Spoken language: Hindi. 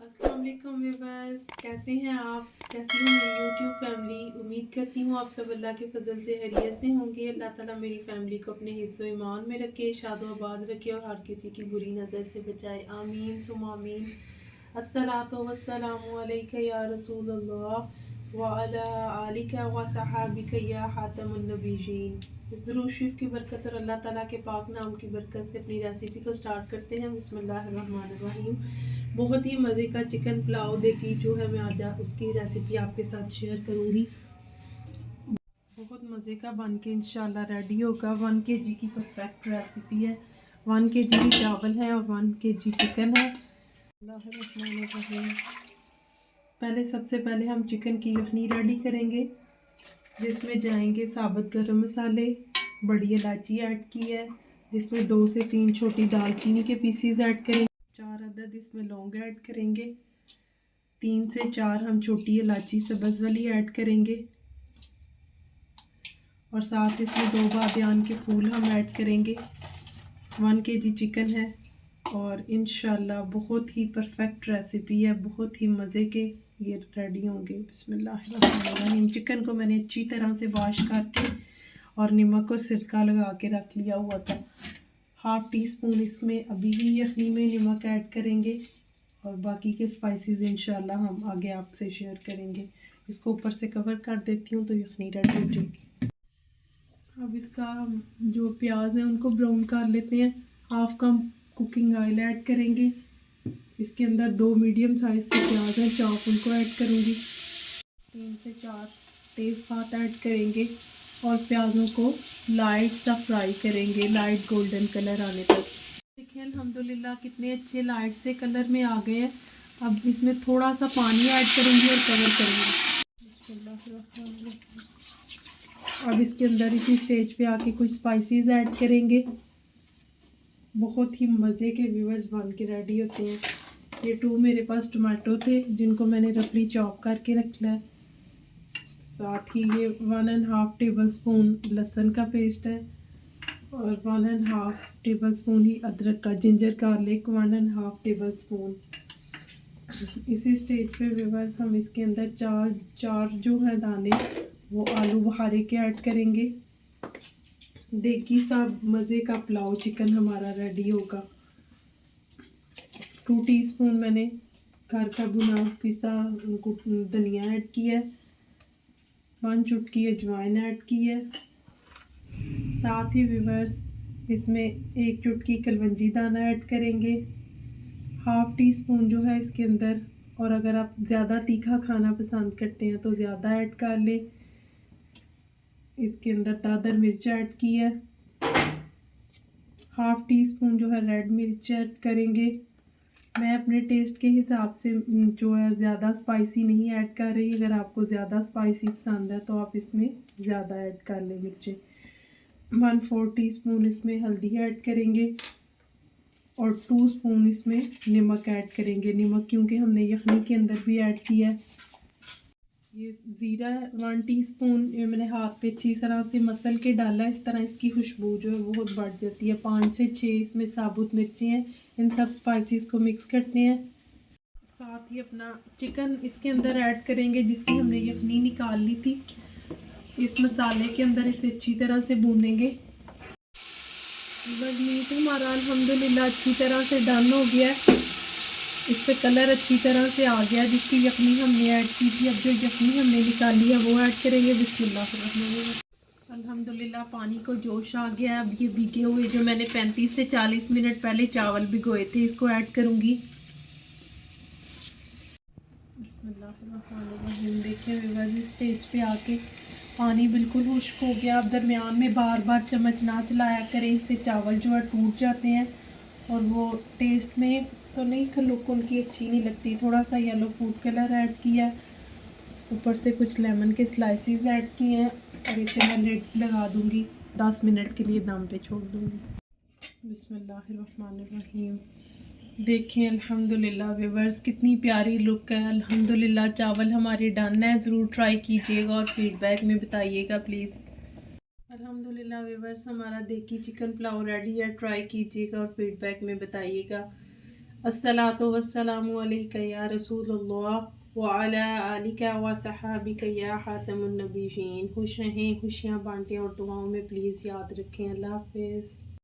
अस्सलाम वालेकुम व्यूअर्स, कैसे हैं आप? कैसी है मेरी यूट्यूब फैमिली? उम्मीद करती हूँ आप सब अल्लाह के फजल से खैरियत से होंगे। अल्लाह ताला मेरी फैमिली को अपने हिफ्ज़ व ईमान में रखे, शादो आबाद रखे और हर किसी की बुरी नज़र से बचाए। आमीन सुम्मा आमीन। अस्सलातु वस्सलामु अलैका या रसूल अल्लाह व अला आलिका व सहाबिका या खातमुन नबिय्यीन। इस दुरूद शरीफ की बरकत और अल्लाह ताला के पाक नाम की बरकत से अपनी रेसिपी को स्टार्ट करते हैं। बिस्मिल्लाहिर्रहमानिर्रहीम। बहुत ही मज़े का चिकन पुलाव देखी जो है मैं आज उसकी रेसिपी आपके साथ शेयर करूँगी। बहुत मज़े का बन के इंशाल्लाह रेडी होगा। 1 kg की परफेक्ट रेसिपी है। 1 kg की चावल है और 1 kg चिकन है। सबसे पहले हम चिकन की यखनी रेडी करेंगे, जिसमें जाएंगे साबुत गरम मसाले, बड़ी इलायची ऐड की है, जिसमें 2 से 3 छोटी दालचीनी के पीसीज ऐड करेंगे, 4 अदद इसमें लौंग ऐड करेंगे, 3 से 4 हम छोटी इलायची सब्ज़ वाली ऐड करेंगे और साथ इसमें 2 बादियान के फूल हम ऐड करेंगे। 1 kg चिकन है और इंशाल्लाह बहुत ही परफेक्ट रेसिपी है, बहुत ही मज़े के ये रेडी होंगे। बिस्मिल्लाहिर्रहमानिर्रहीम। चिकन को मैंने अच्छी तरह से वॉश करके और नमक और सिरका लगा के रख लिया हुआ था। 1/2 टीस्पून इसमें अभी ही यखनी में नमक ऐड करेंगे और बाकी के स्पाइसेस इंशाल्लाह हम आगे आपसे शेयर करेंगे। इसको ऊपर से कवर कर देती हूँ तो यखनी रेडी हो जाएगी। अब इसका जो प्याज है उनको ब्राउन कर लेते हैं। 1/2 कप कुकिंग ऑयल ऐड करेंगे। इसके अंदर 2 मीडियम साइज़ के प्याज हैं चॉप, उनको ऐड करूँगी। 3 से 4 तेज़पात ऐड करेंगे और प्याज़ों को लाइट सा फ्राई करेंगे, लाइट गोल्डन कलर आने तक। देखिए अल्हम्दुलिल्लाह कितने अच्छे लाइट से कलर में आ गए हैं। अब इसमें थोड़ा सा पानी ऐड करेंगे और कवर करेंगे। अब इसके अंदर इसी स्टेज पे आके कुछ स्पाइसेस ऐड करेंगे। बहुत ही मज़े के व्यूअर्स बन के रेडी होते हैं। ये 2 मेरे पास टमाटो थे जिनको मैंने रफली चॉप करके रखना है। साथ ही ये 1.5 टेबल स्पून लहसुन का पेस्ट है और 1.5 टेबल स्पून ही अदरक का, जिंजर गार्लिक 1.5 टेबल स्पून। इसी स्टेज पे व्यूअर्स हम इसके अंदर चार जो है दाने वो आलू बुखारे के ऐड करेंगे। देखिए सब मज़े का पुलाव चिकन हमारा रेडी होगा। 2 टीस्पून मैंने घर का भुना पिसा धनिया ऐड किया है, 1 चुटकी अजवाइन ऐड की है। साथ ही व्यूअर्स इसमें 1 चुटकी कलवंजी दाना ऐड करेंगे। 1/2 टीस्पून जो है इसके अंदर, और अगर आप ज़्यादा तीखा खाना पसंद करते हैं तो ज़्यादा ऐड कर लें। इसके अंदर दादर मिर्च ऐड की है। 1/2 टीस्पून जो है रेड मिर्च ऐड करेंगे। मैं अपने टेस्ट के हिसाब से जो है ज़्यादा स्पाइसी नहीं ऐड कर रही। अगर आपको ज़्यादा स्पाइसी पसंद है तो आप इसमें ज़्यादा ऐड कर लें मिर्चें। 1/4 टीस्पून इसमें हल्दी ऐड करेंगे और 2 स्पून इसमें नमक ऐड करेंगे। नमक क्योंकि हमने यखनी के अंदर भी ऐड किया है। ये ज़ीरा है 1 टीस्पून, ये मैंने हाथ पे अच्छी तरह से मसल के डाला है। इस तरह इसकी खुशबू जो है बहुत बढ़ जाती है। 5 से 6 इसमें साबुत मिर्ची हैं। इन सब स्पाइसेस को मिक्स करते हैं। साथ ही अपना चिकन इसके अंदर ऐड करेंगे जिसकी हमने यखनी निकाल ली थी। इस मसाले के अंदर इसे अच्छी तरह से भूनेंगे। बस मीट हमारा अल्हम्दुलिल्लाह अच्छी तरह से डन हो गया है। इस पर कलर अच्छी तरह से आ गया जिसकी यखनी हमने ऐड की थी। अब जो यखनी हमने निकाली है वो ऐड करेंगे। बिस्मिल्लाह। अल्हम्दुलिल्लाह पानी को जोश आ गया। अब ये भीगे हुए जो मैंने 35 से 40 मिनट पहले चावल भिगोए थे इसको ऐड करूँगी। बिस्मिल्लाह। देखिए व्यूअर्स इस स्टेज पे आके पानी बिल्कुल खुश्क हो गया। अब दरमियान में बार बार चम्मच ना चलाया करें, इससे चावल जो है टूट जाते हैं और वो टेस्ट में तो नहीं, लुक उनकी अच्छी नहीं लगती। थोड़ा सा येलो फूड कलर ऐड किया, ऊपर से कुछ लेमन के स्लाइसेस ऐड किए हैं और इसे मैं लिड लगा दूंगी। 10 मिनट के लिए दम पे छोड़ दूंगी। बिस्मिल्लाहिर्रहमानिर्रहीम। देखें अल्हम्दुलिल्लाह व्यूअर्स कितनी प्यारी लुक है। अल्हम्दुलिल्लाह चावल हमारे डन है। ज़रूर ट्राई कीजिएगा और फीडबैक में बताइएगा प्लीज़। अल्हम्दुलिल्लाह व्यूअर्स हमारा देखी चिकन पुलाव रेडी है। ट्राई कीजिएगा और फीडबैक में बताइएगा। अस्सलातु वस्सलामु अलैका या रसूलल्लाह व अला आलिका व सहाबिका या खातमुन नबीयीन। खुश रहें, खुशियाँ बांटें और दुआओं में प्लीज़ याद रखें। अल्लाह हाफ़िज़।